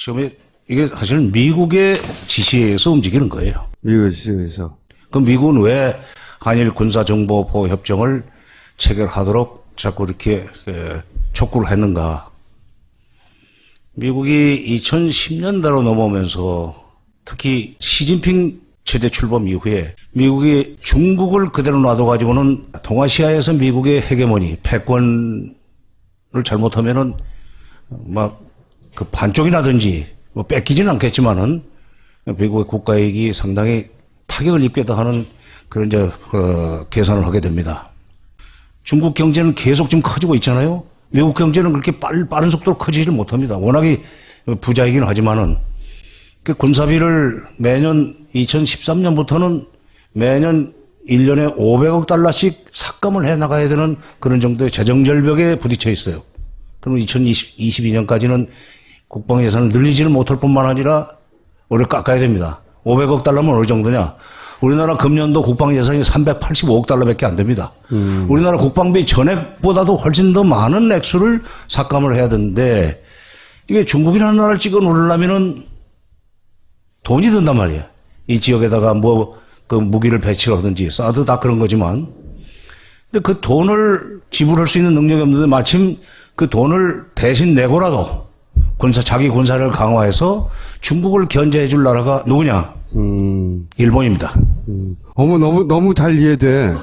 처음에 이게 사실은 미국의 지시에 의해서 움직이는 거예요. 미국의 지시에 의해서. 그럼 미국은 왜 한일 군사정보보호 협정을 체결하도록 자꾸 이렇게 촉구를 했는가? 미국이 2010년대로 넘어오면서 특히 시진핑 최대 출범 이후에 미국이 중국을 그대로 놔둬가지고는 동아시아에서 미국의 헤게모니, 패권을 잘못하면은 막 그 반쪽이라든지 뭐 뺏기지는 않겠지만은 미국의 국가이익이 상당히 타격을 입겠다 하는 그런 계산을 하게 됩니다. 중국 경제는 계속 지금 커지고 있잖아요. 미국 경제는 그렇게 빠른 속도로 커지지를 못합니다. 워낙에 부자이긴 하지만은 그 군사비를 매년 2013년부터는 매년 1년에 500억 달러씩 삭감을 해 나가야 되는 그런 정도의 재정 절벽에 부딪혀 있어요. 그러면 2022년까지는 국방 예산을 늘리지를 못할 뿐만 아니라 오히려 깎아야 됩니다. 500억 달러면 어느 정도냐? 우리나라 금년도 국방 예산이 385억 달러밖에 안 됩니다. 우리나라 국방비 전액보다도 훨씬 더 많은 액수를 삭감을 해야 되는데 이게 중국이라는 나라를 찍어 놓으려면은 돈이 든단 말이에요. 이 지역에다가 그 무기를 배치하든지 사드 다 그런 거지만 근데 그 돈을 지불할 수 있는 능력이 없는데 마침 그 돈을 대신 내고라도 자기 군사를 강화해서 중국을 견제해 줄 나라가 누구냐? 일본입니다. 어머, 너무 잘 이해돼.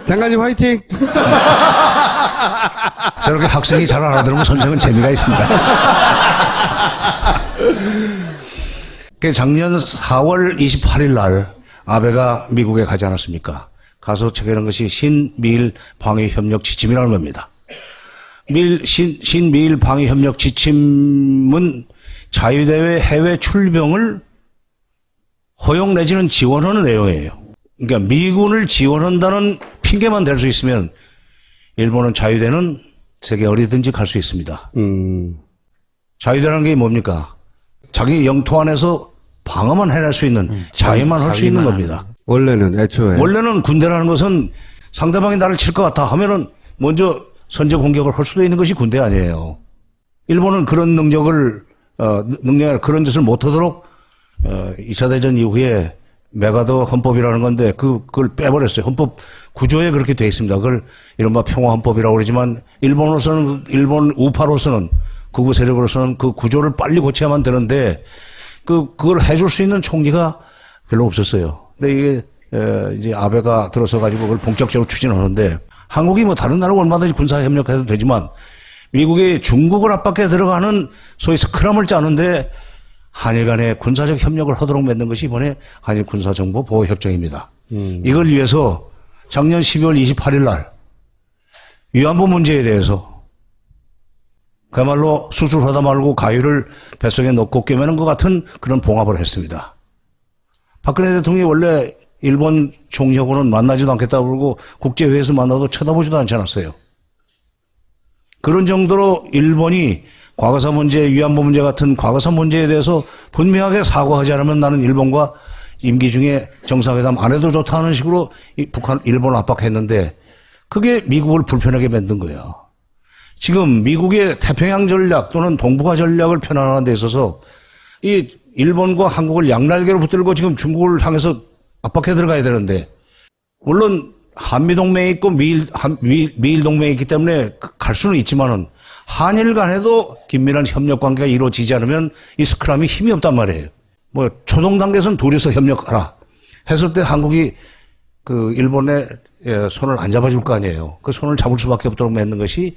장관님 화이팅! 저렇게 학생이 잘 알아들으면 선생은 재미가 있습니다. 작년 4월 28일 날 아베가 미국에 가지 않았습니까? 가서 체결한 것이 신미일 방위협력 지침이라는 겁니다. 신미일 방위협력 지침은 자유대회 해외 출병을 허용 내지는 지원하는 내용이에요. 그러니까 미군을 지원한다는 핑계만 댈 수 있으면 일본은 자유대는 세계 어디든지 갈 수 있습니다. 자유대라는 게 뭡니까? 자기 영토 안에서 방어만 해낼 수 있는 자위만 할 수 있는 겁니다. 원래는 애초에. 원래는 군대라는 것은 상대방이 나를 칠 것 같아 하면은 먼저 선제 공격을 할 수도 있는 것이 군대 아니에요. 일본은 그런 능력을 그런 짓을 못하도록 2차 대전 이후에 메가더 헌법이라는 건데 그걸 빼버렸어요. 헌법 구조에 그렇게 돼 있습니다. 그걸 이른바 평화헌법이라고 그러지만 일본 우파로서는 극우 세력으로서는 그 구조를 빨리 고쳐야만 되는데 그걸 해줄 수 있는 총리가 별로 없었어요. 근데 이게 이제 아베가 들어서 가지고 그걸 본격적으로 추진하는데 한국이 뭐 다른 나라와 얼마든지 군사 협력해도 되지만 미국이 중국을 압박해 들어가는 소위 스크럼을 짜는데 한일 간의 군사적 협력을 하도록 맺는 것이 이번에 한일 군사정보 보호 협정입니다. 이걸 위해서 작년 12월 28일 날 위안부 문제에 대해서 그야말로 수술하다 말고 가위를 뱃속에 넣고 꿰매는 것 같은 그런 봉합을 했습니다. 박근혜 대통령이 원래 일본 총리하고는 만나지도 않겠다고 그러고 국제회의에서 만나도 쳐다보지도 않지 않았어요. 그런 정도로 일본이 과거사 문제, 위안부 문제 같은 과거사 문제에 대해서 분명하게 사과하지 않으면 나는 일본과 임기 중에 정상회담 안 해도 좋다는 식으로 일본을 압박했는데 그게 미국을 불편하게 만든 거예요. 지금 미국의 태평양 전략 또는 동북아 전략을 편안하는 데 있어서 이 일본과 한국을 양날개로 붙들고 지금 중국을 향해서 압박해 들어가야 되는데 물론 한미동맹이 있고 미일 동맹이 있기 때문에 갈 수는 있지만은 한일 간에도 긴밀한 협력 관계가 이루어지지 않으면 이 스크럼이 힘이 없단 말이에요. 뭐 초동 단계에서는 둘이서 협력하라 했을 때 한국이 그 일본의 손을 안 잡아줄 거 아니에요. 그 손을 잡을 수밖에 없도록 맺는 것이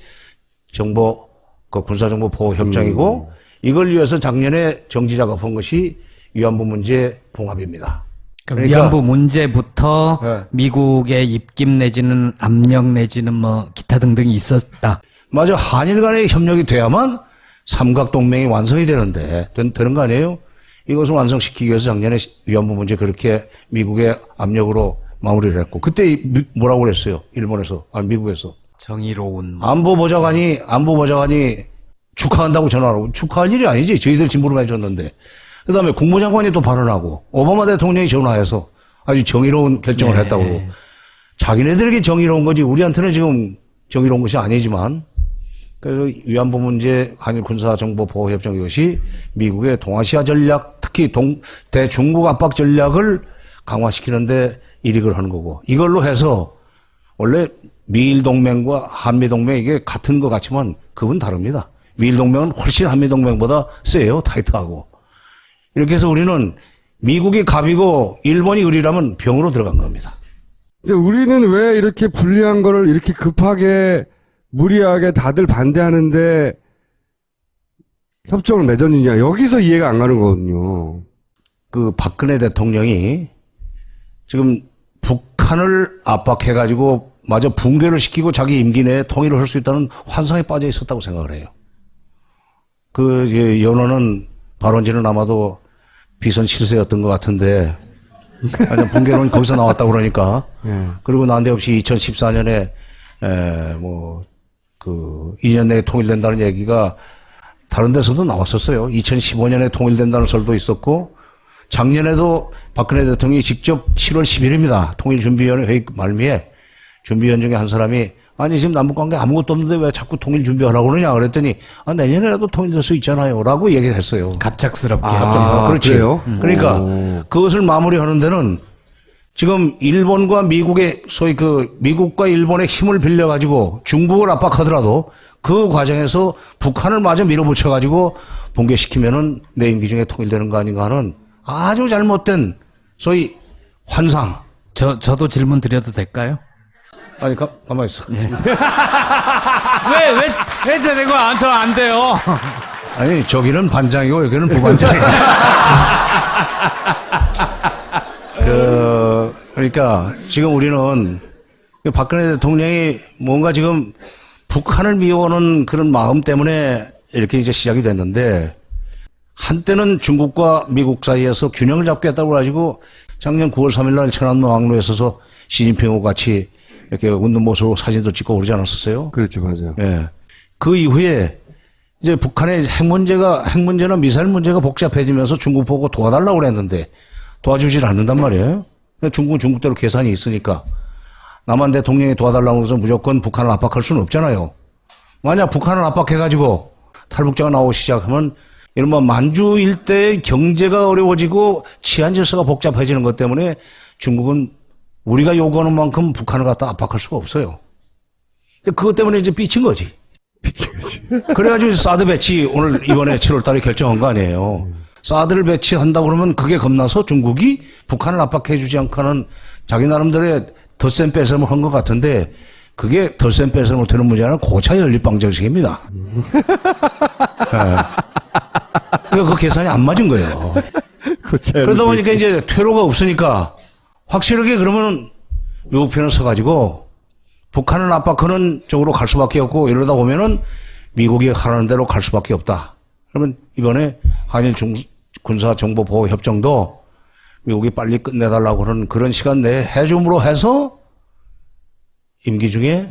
군사정보 보호 협정이고 이걸 위해서 작년에 정지 작업한 것이 위안부 문제 봉합입니다. 그러니까 위안부 문제부터 네. 미국의 입김 내지는 압력 내지는 뭐 기타 등등이 있었다. 맞아. 한일 간의 협력이 돼야만 삼각동맹이 완성이 되는데 되는 거 아니에요? 이것을 완성시키기 위해서 작년에 위안부 문제 그렇게 미국의 압력으로 마무리를 했고 그때 뭐라고 그랬어요? 일본에서 미국에서 정의로운 안보보좌관이 축하한다고 전화하고 축하할 일이 아니지. 저희들 진부름 해줬는데 그다음에 국무장관이 또 발언하고 오바마 대통령이 전화해서 아주 정의로운 결정을 네. 했다고 자기네들에게 정의로운 거지 우리한테는 지금 정의로운 것이 아니지만 그래서 위안부 문제, 한일 군사 정보 보호 협정 이것이 미국의 동아시아 전략, 특히 대중국 압박 전략을 강화시키는데 일익을 하는 거고, 이걸로 해서 원래 미일 동맹과 한미 동맹 이게 같은 것 같지만 그건 다릅니다. 미일 동맹은 훨씬 한미 동맹보다 세요, 타이트하고. 이렇게 해서 우리는 미국이 갑이고 일본이 을이라면 병으로 들어간 겁니다. 근데 우리는 왜 이렇게 불리한 거를 이렇게 급하게 무리하게 다들 반대하는데 협정을 맺었느냐. 여기서 이해가 안 가는 거거든요. 그 박근혜 대통령이 지금 북한을 압박해가지고 마저 붕괴를 시키고 자기 임기 내에 통일을 할 수 있다는 환상에 빠져 있었다고 생각을 해요. 그 연호는 발언지는 아마도 비선 실세였던 것 같은데 아니, 붕괴론이 거기서 나왔다고 그러니까. 그리고 난데없이 2014년에 그 2년 내에 통일된다는 얘기가 다른 데서도 나왔었어요. 2015년에 통일된다는 설도 있었고, 작년에도 박근혜 대통령이 직접 7월 10일입니다. 통일준비위원회 회의 말미에 준비위원 중에 한 사람이 아니 지금 남북관계 아무것도 없는데 왜 자꾸 통일 준비하라고 그러냐 그랬더니 내년에라도 통일될 수 있잖아요 라고 얘기를 했어요. 갑작스럽게. 그렇지. 그래요? 그러니까 그것을 마무리하는 데는 지금 일본과 미국의 소위 그 미국과 일본의 힘을 빌려가지고 중국을 압박하더라도 그 과정에서 북한을 마저 밀어붙여가지고 붕괴시키면은 내 임기 중에 통일되는 거 아닌가 하는 아주 잘못된 소위 환상. 저도 질문 드려도 될까요? 아니 가만히 있어. 왜 저내고 저 안 돼요? 아니 저기는 반장이고 여기는 부반장이에요. 그러니까 지금 우리는 박근혜 대통령이 뭔가 지금 북한을 미워하는 그런 마음 때문에 이렇게 이제 시작이 됐는데, 한때는 중국과 미국 사이에서 균형을 잡겠다고 가지고 작년 9월 3일 날 천안문 왕로에 서서 시진핑하고 같이 이렇게 웃는 모습으로 사진도 찍고 그러지 않았었어요? 그렇죠, 맞아요. 예. 그 이후에 이제 북한의 핵 문제나 미사일 문제가 복잡해지면서 중국 보고 도와달라고 그랬는데 도와주질 않는단 말이에요. 중국은 중국대로 계산이 있으니까. 남한 대통령이 도와달라고 해서 무조건 북한을 압박할 수는 없잖아요. 만약 북한을 압박해가지고 탈북자가 나오기 시작하면 이른바 만주 일대의 경제가 어려워지고 치안 질서가 복잡해지는 것 때문에 중국은 우리가 요구하는 만큼 북한을 갖다 압박할 수가 없어요. 그것 때문에 이제 삐친 거지. 그래가지고 사드 배치 오늘 이번에 7월 달에 결정한 거 아니에요. 사드를 배치한다고 그러면 그게 겁나서 중국이 북한을 압박해주지 않고 하는 자기 나름대로의 덧셈 뺏음을 한 것 같은데, 그게 덧셈 뺏음을 되는 문제는 고차 연립방정식입니다. 그 계산이 안 맞은 거예요. 그러다 보니까 이제 퇴로가 없으니까 확실하게 그러면 미국 편에 서가지고 북한을 압박하는 쪽으로 갈 수밖에 없고, 이러다 보면은 미국이 하라는 대로 갈 수밖에 없다. 그러면 이번에 한일 군사정보보호협정도 미국이 빨리 끝내달라고 하는 그런 시간 내에 해줌으로 해서 임기 중에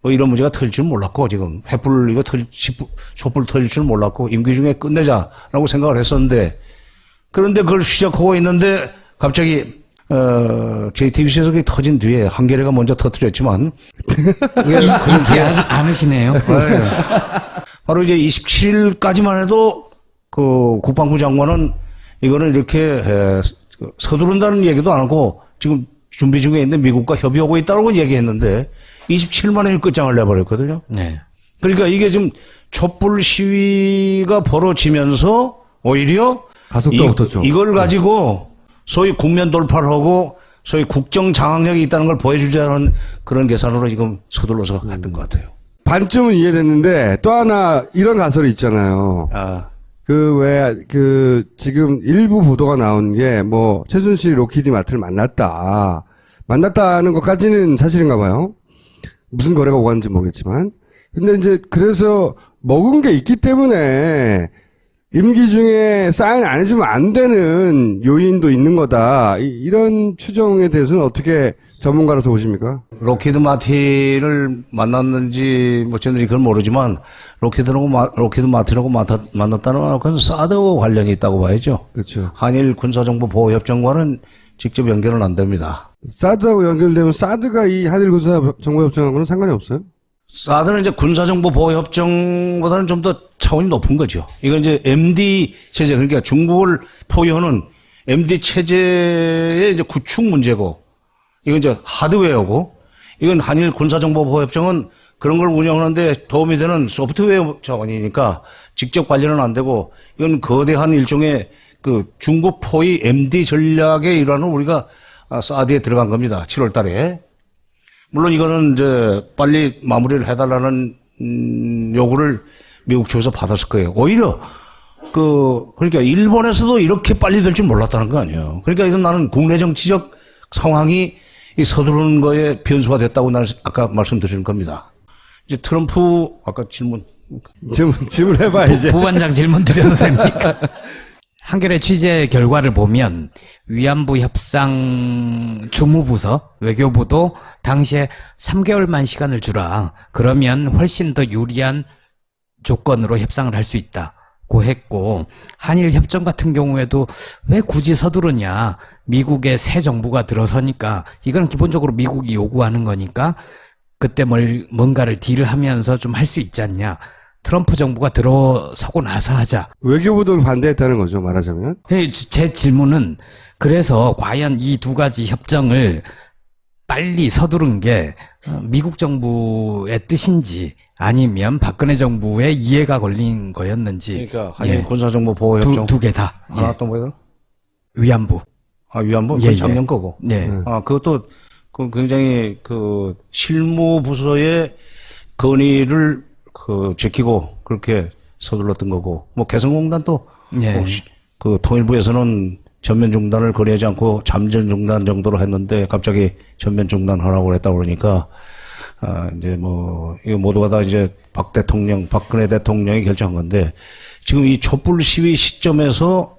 이런 문제가 터질 줄 몰랐고, 지금 촛불 터질 줄 몰랐고 임기 중에 끝내자라고 생각을 했었는데, 그런데 그걸 시작하고 있는데 갑자기 JTBC에서 그게 터진 뒤에 한겨레가 먼저 터뜨렸지만 잊지 않으시네요. 네. 바로 이제 27일까지만 해도 그 국방부 장관은 이거는 이렇게 서두른다는 얘기도 안 하고 지금 준비 중에 있는데 미국과 협의하고 있다고 얘기했는데 27일 만에 끝장을 내버렸거든요. 네. 그러니까 이게 지금 촛불 시위가 벌어지면서 오히려 가속도가 붙었죠. 이걸 가지고 소위 국면 돌파를 하고 소위 국정 장악력이 있다는 걸 보여주자는 그런 계산으로 지금 서둘러서 했던 것 같아요. 반쯤은 이해됐는데 또 하나 이런 가설이 있잖아요. 지금 일부 보도가 나온 게 최순실이 로키드 마트를 만났다는 것까지는 사실인가 봐요. 무슨 거래가 오갔는지 모르겠지만. 근데 이제 그래서 먹은 게 있기 때문에 임기 중에 사인 안 해주면 안 되는 요인도 있는 거다. 이런 추정에 대해서는 어떻게 전문가로서 보십니까? 로키드 마틴을 만났는지 저는 그건 모르지만 로키드 마틴하고 만났다는 건 사드와 관련이 있다고 봐야죠. 그렇죠. 한일 군사정보보호협정과는 직접 연결은 안 됩니다. 사드하고 연결되면 사드가 이 한일 군사정보협정하고는 상관이 없어요? 사드는 이제 군사정보보호협정보다는 좀 더 차원이 높은 거죠. 이건 이제 MD 체제, 그러니까 중국을 포위하는 MD 체제의 이제 구축 문제고, 이건 이제 하드웨어고, 이건 한일 군사정보보호협정은 그런 걸 운영하는데 도움이 되는 소프트웨어 차원이니까 직접 관련은 안 되고, 이건 거대한 일종의 그 중국 포위 MD 전략의 일환으로 우리가 사드에 들어간 겁니다. 7월 달에. 물론 이거는 이제 빨리 마무리를 해달라는 요구를 미국 쪽에서 받았을 거예요. 오히려 그러니까 일본에서도 이렇게 빨리 될 줄 몰랐다는 거 아니에요. 그러니까 이건 나는 국내 정치적 상황이 이 서두르는 거에 변수가 됐다고 나는 아까 말씀드리는 겁니다. 이제 트럼프 아까 질문 해봐 이제. 부반장 질문 드려도 됩니까? 한겨레 취재 결과를 보면 위안부 협상 주무부서 외교부도 당시에 3개월만 시간을 주라. 그러면 훨씬 더 유리한 조건으로 협상을 할 수 있다고 했고, 한일 협정 같은 경우에도 왜 굳이 서두르냐. 미국의 새 정부가 들어서니까 이건 기본적으로 미국이 요구하는 거니까 그때 뭔가를 딜을 하면서 좀 할 수 있지 않냐. 트럼프 정부가 들어서고 나서 하자. 외교부도 반대했다는 거죠, 말하자면. 제 질문은 그래서 과연 이 두 가지 협정을 빨리 서두른 게 미국 정부의 뜻인지 아니면 박근혜 정부의 이해가 걸린 거였는지. 그러니까 한일 군사정보보호협정 두 개 다. 하나 또 뭐예요? 위안부. 위안부? 그건 작년 거고. 네. 그것도 굉장히 그 실무부서의 건의를 지키고 그렇게 서둘렀던 거고, 뭐 개성공단도 네. 그 통일부에서는 전면 중단을 거리하지 않고 잠전 중단 정도로 했는데 갑자기 전면 중단하라고 했다고 그러니까 이제 뭐 이거 모두가 다 이제 박근혜 대통령이 결정한 건데, 지금 이 촛불 시위 시점에서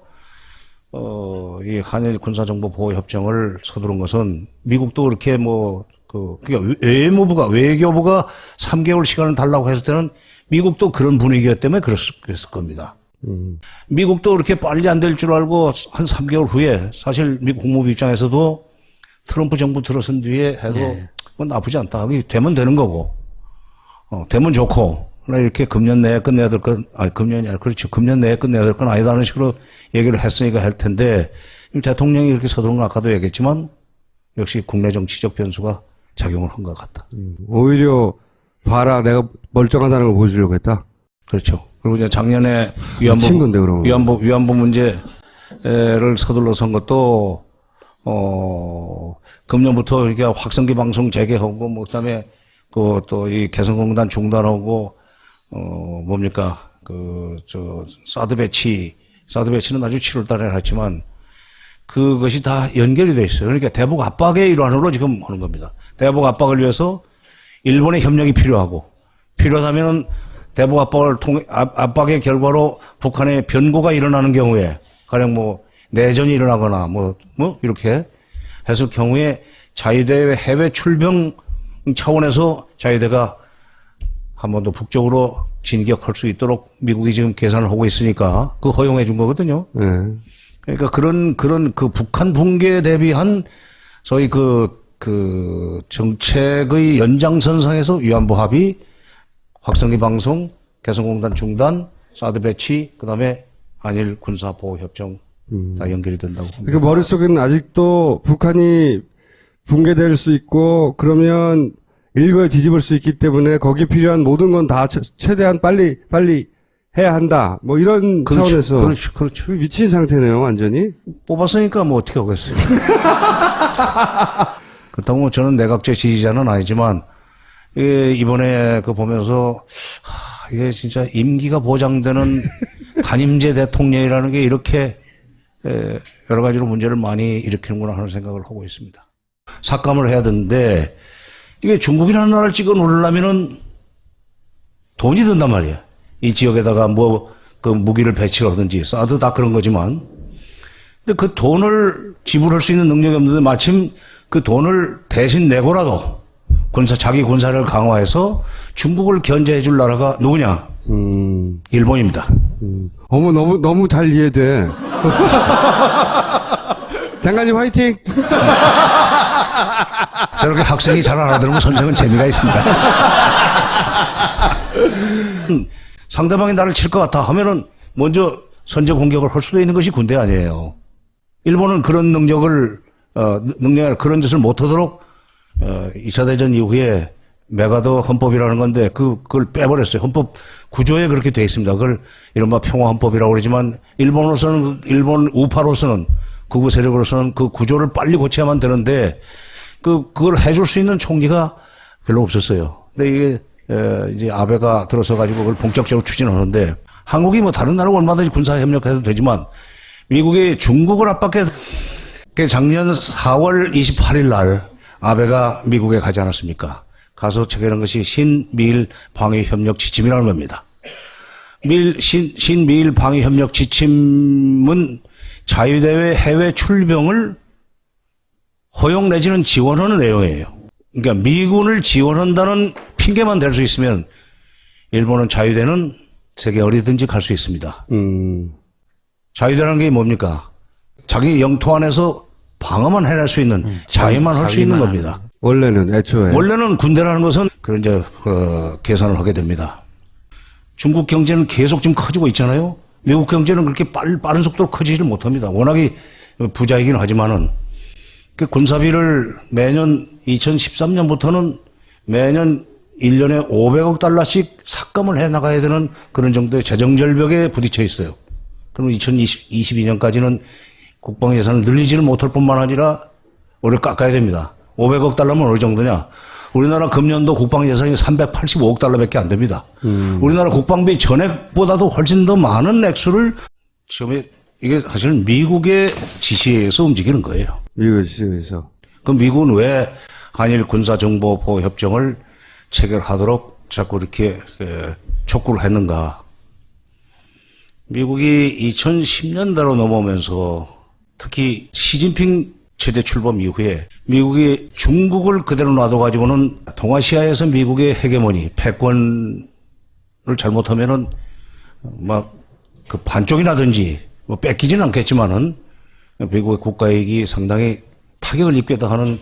이 한일 군사정보보호협정을 서두른 것은 미국도 그렇게 그러니까 외교부가 3개월 시간을 달라고 했을 때는 미국도 그런 분위기였기 때문에 그랬을 겁니다. 미국도 그렇게 빨리 안 될 줄 알고 한 3개월 후에 사실 미국 국무부 입장에서도 트럼프 정부 들어선 뒤에 해도 뭐 나쁘지 않다. 되면 되는 거고, 되면 좋고, 그러나 이렇게 금년 내에 끝내야 될 건, 금년이 아니라 그렇죠. 금년 내에 끝내야 될 건 아니다는 식으로 얘기를 했으니까 할 텐데, 대통령이 이렇게 서두른 건 아까도 얘기했지만 역시 국내 정치적 변수가 작용을 한 것 같다. 오히려 봐라, 내가 멀쩡하다는 걸 보여주려고 했다. 그렇죠. 그리고 이제 작년에 미친 건데, 그러면. 위안부 문제를 서둘러서 한 것도 금년부터 이렇게 확성기 방송 재개하고, 뭐 그다음에 또 이 개성공단 중단하고, 뭡니까 사드 배치는 아주 7월달에 했지만 그것이 다 연결이 돼 있어요. 그러니까 대북 압박의 일환으로 지금 하는 겁니다. 대북 압박을 위해서 일본의 협력이 필요하다면은 대북 압박의 결과로 북한의 변고가 일어나는 경우에, 가령 뭐 내전이 일어나거나 뭐 이렇게 했을 경우에 자위대의 해외 출병 차원에서 자위대가 한 번 더 북쪽으로 진격할 수 있도록 미국이 지금 계산을 하고 있으니까 그 허용해 준 거거든요. 네. 그러니까 그런 그 북한 붕괴에 대비한 소위 그 정책의 연장선상에서 위안부 합의, 확성기 방송, 개성공단 중단, 사드 배치, 그 다음에 한일 군사보호협정 다 연결이 된다고 봅니다. 그러니까 머릿속에는 아직도 북한이 붕괴될 수 있고, 그러면 일거에 뒤집을 수 있기 때문에 거기에 필요한 모든 건 다 최대한 빨리 해야 한다. 뭐 이런 차원에서. 그렇죠. 미친 상태네요, 완전히. 뽑았으니까 뭐 어떻게 하겠어요. 그렇다고 뭐 저는 내각제 지지자는 아니지만, 이번에 보면서, 이게 진짜 임기가 보장되는 단임제 대통령이라는 게 이렇게, 여러 가지로 문제를 많이 일으키는구나 하는 생각을 하고 있습니다. 삭감을 해야 되는데, 이게 중국이라는 나라를 찍어 놓으려면은 돈이 든단 말이에요. 이 지역에다가 무기를 배치하든지, 사드 다 그런 거지만. 근데 그 돈을 지불할 수 있는 능력이 없는데 마침 그 돈을 대신 내고라도 자기 군사를 강화해서 중국을 견제해 줄 나라가 누구냐? 일본입니다. 어머, 너무 잘 이해돼. 장관님 화이팅! 저렇게 학생이 잘 알아들으면 선생은 재미가 있습니다. 상대방이 나를 칠 것 같아 하면은 먼저 선제 공격을 할 수도 있는 것이 군대 아니에요. 일본은 그런 능력을 그런 짓을 못하도록 2차 대전 이후에 메가더 헌법이라는 건데 그걸 빼버렸어요. 헌법 구조에 그렇게 돼 있습니다. 그걸 이른바 평화 헌법이라고 그러지만 일본 우파로서는 극우 세력으로서는 그 구조를 빨리 고쳐야만 되는데 그걸 해줄 수 있는 총리가 별로 없었어요. 근데 이게 이제 아베가 들어서 가지고 그걸 본격적으로 추진하는데 한국이 뭐 다른 나라와 얼마든지 군사 협력해도 되지만 미국이 중국을 압박해서 작년 4월 28일 날 아베가 미국에 가지 않았습니까? 가서 체결한 것이 신미일 방위협력 지침이라는 겁니다. 신미일 방위협력 지침은 자유대회 해외 출병을 허용 내지는 지원하는 내용이에요. 그러니까 미군을 지원한다는 핑계만 댈 수 있으면 일본은 자유대는 세계 어디든지 갈 수 있습니다. 자유대라는 게 뭡니까? 자기 영토 안에서 방어만 해낼 수 있는 자위만 할 수 있는 겁니다. 원래는 애초에 원래는 군대라는 것은 그런 이제 계산을 하게 됩니다. 중국 경제는 계속 지금 커지고 있잖아요. 미국 경제는 그렇게 빠른 속도로 커지지를 못합니다. 워낙에 부자이긴 하지만은 그 군사비를 매년 2013년부터는 매년 1년에 500억 달러씩 삭감을 해 나가야 되는 그런 정도의 재정 절벽에 부딪혀 있어요. 그럼 2022년까지는 국방 예산을 늘리지를 못할 뿐만 아니라 오히려 깎아야 됩니다. 500억 달러면 어느 정도냐? 우리나라 금년도 국방 예산이 385억 달러밖에 안 됩니다. 우리나라 국방비 전액보다도 훨씬 더 많은 액수를 지금 이게 사실은 미국의 지시에 의해서 움직이는 거예요. 미국의 지시에서. 그럼 미국은 왜 한일 군사정보보호 협정을 체결하도록 자꾸 이렇게 촉구를 했는가? 미국이 2010년대로 넘어오면서 특히 시진핑 체제 출범 이후에 미국이 중국을 그대로 놔둬가지고는 동아시아에서 미국의 헤게모니, 패권을 잘못하면은 막 그 반쪽이라든지 뭐 뺏기지는 않겠지만은 미국의 국가이익이 상당히 타격을 입게도 하는